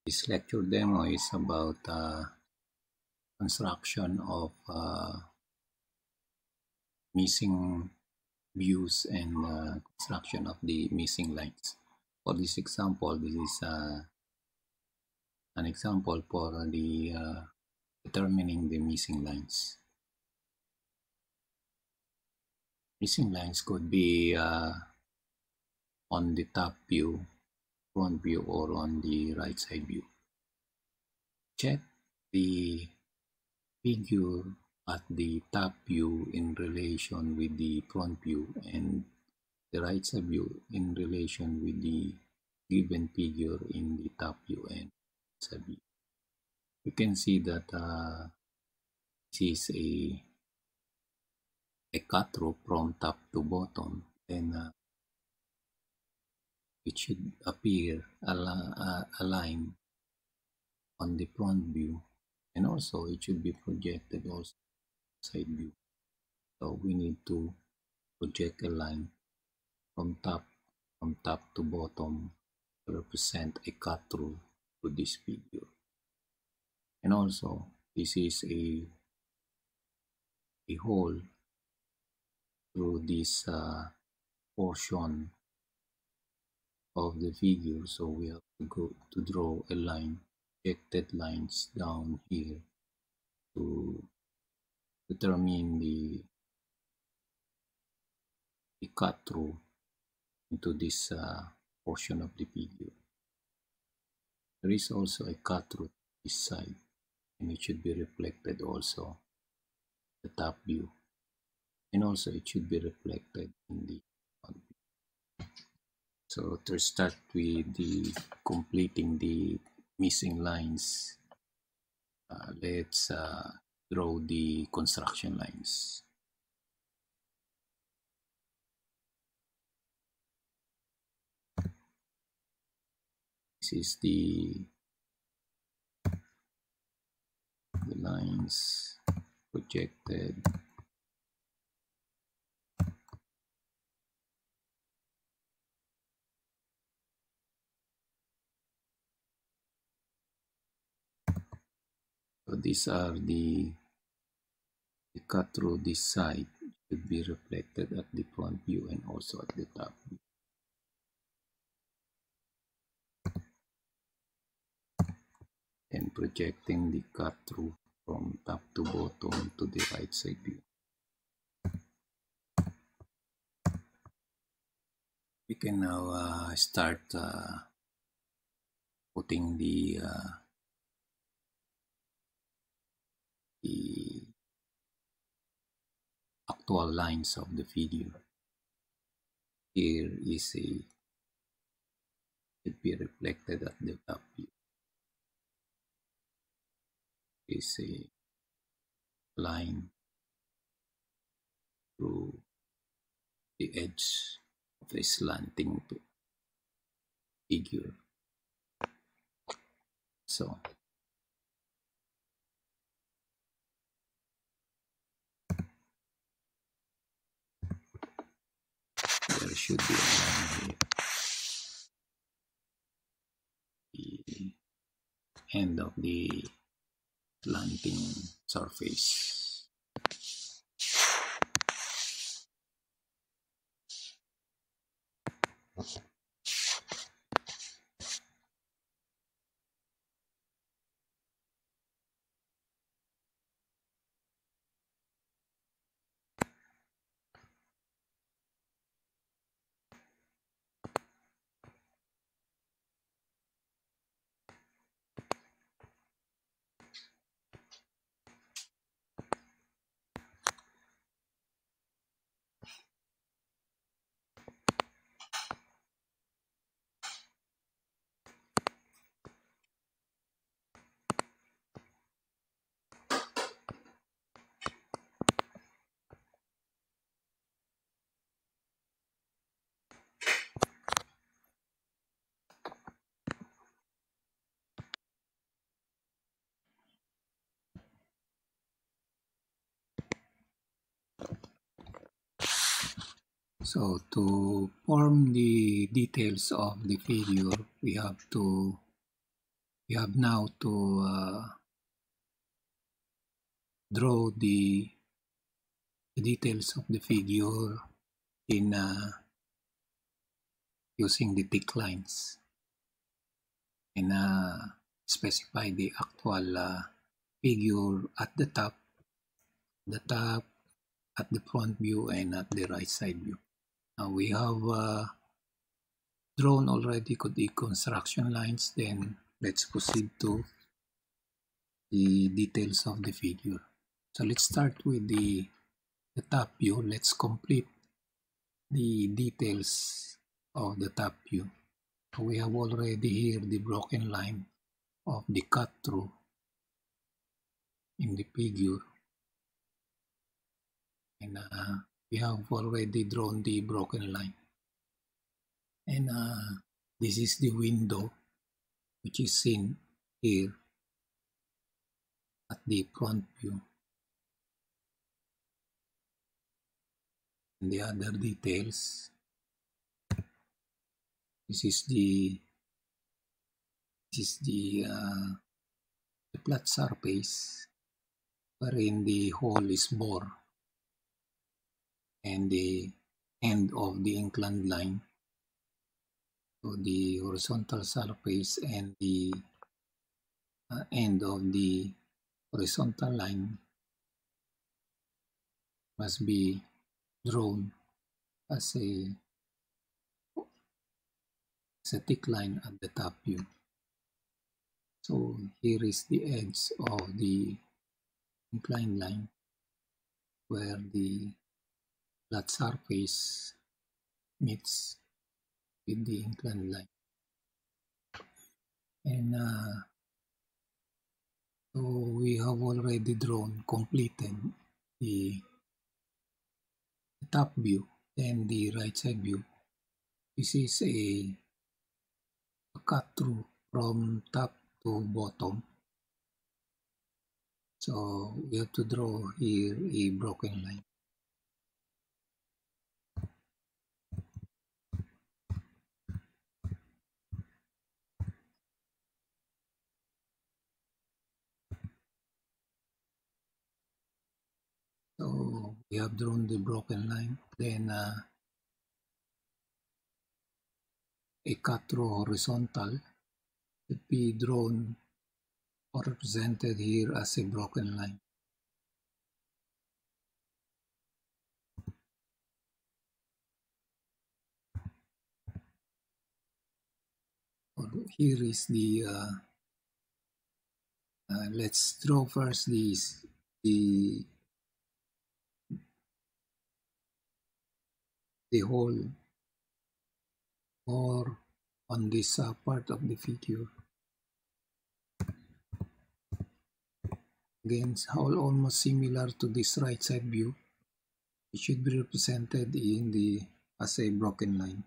This lecture demo is about construction of missing views and construction of the missing lines. For this example, this is an example for the determining the missing lines. Missing lines could be on the top view, front view, or on the right side view. Check the figure at the top view in relation with the front view and the right side view in relation with the given figure in the top view and side view. You can see that this is a cut through from top to bottom, and it should appear aligned on the front view, and also it should be projected also side view. So we need to project a line from top to bottom to represent a cut through to this figure. And also this is a hole through this portion of the figure, so we have to go to draw a line, projected lines down here to determine the cut through into this portion of the figure. There is also a cut through this side, and it should be reflected also the top view, and also it should be reflected in the front view. So to start with the completing the missing lines, let's draw the construction lines. This is the lines projected. So these are the cut through this side should be reflected at the front view and also at the top view. And projecting the cut through from top to bottom to the right side view. We can now start putting the actual lines of the figure. Here is should be reflected at the top view. Is a line through the edge of a slanting figure. So there should be a line here. The end of the slanting surface. So to form the details of the figure, we have to we have now to draw the details of the figure in using the thick lines and specify the actual figure at the top, at the front view, and at the right side view. Now we have drawn already the construction lines, then let's proceed to the details of the figure. So let's start with the top view. Let's complete the details of the top view. So we have already here the broken line of the cut through in the figure, and we have already drawn the broken line, and this is the window which is seen here at the front view. And the other details, this is the flat surface wherein the hole is bored, and the end of the inclined line, so the horizontal surface and the end of the horizontal line must be drawn as a thick line at the top view. So here is the edge of the inclined line where the flat surface meets with the inclined line, and so we have already completed the top view and the right side view. This is a cut through from top to bottom, so we have to draw here a broken line. So we have drawn the broken line, then a cut through horizontal should be drawn or represented here as a broken line. Here is the let's draw first the hole or on this part of the figure. Again, almost similar to this right side view. It should be represented as a broken line.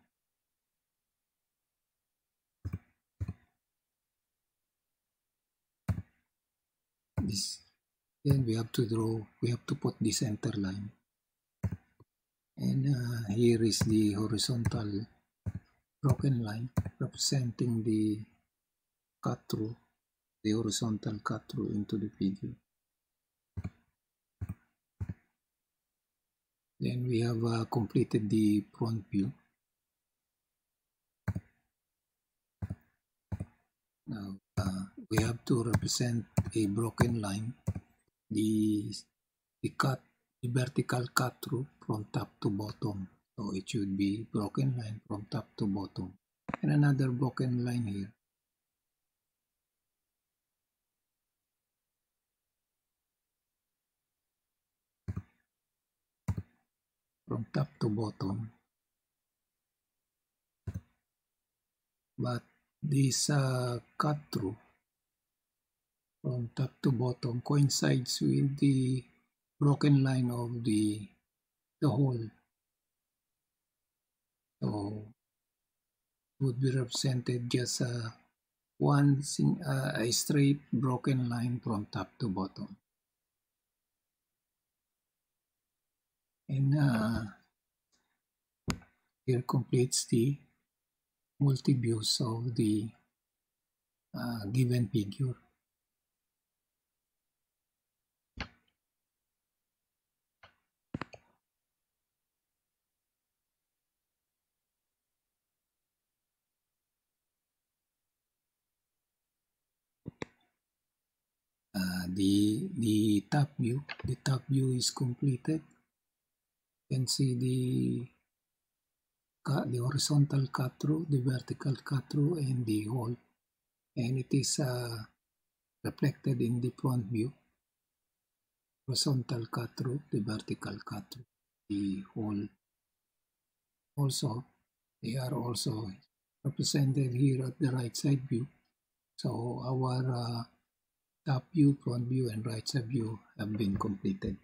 Then we have to put the center line, and here is the horizontal broken line representing the cut through, the horizontal cut through into the figure. Then we have completed the front view. Now we have to represent a broken line, the vertical cut through from top to bottom. So it should be broken line from top to bottom, and another broken line here. From top to bottom, but this cut through from top to bottom coincides with the broken line of the hole, so it would be represented just a straight broken line from top to bottom. And here completes the multi-views of the given figure. The top view is completed. You can see the horizontal cut through, the vertical cut through, and the hole, and it is reflected in the front view. Horizontal cut through, the vertical cut through, the hole. Also, they are also represented here at the right side view. So our top view, front view, and right side view have been completed.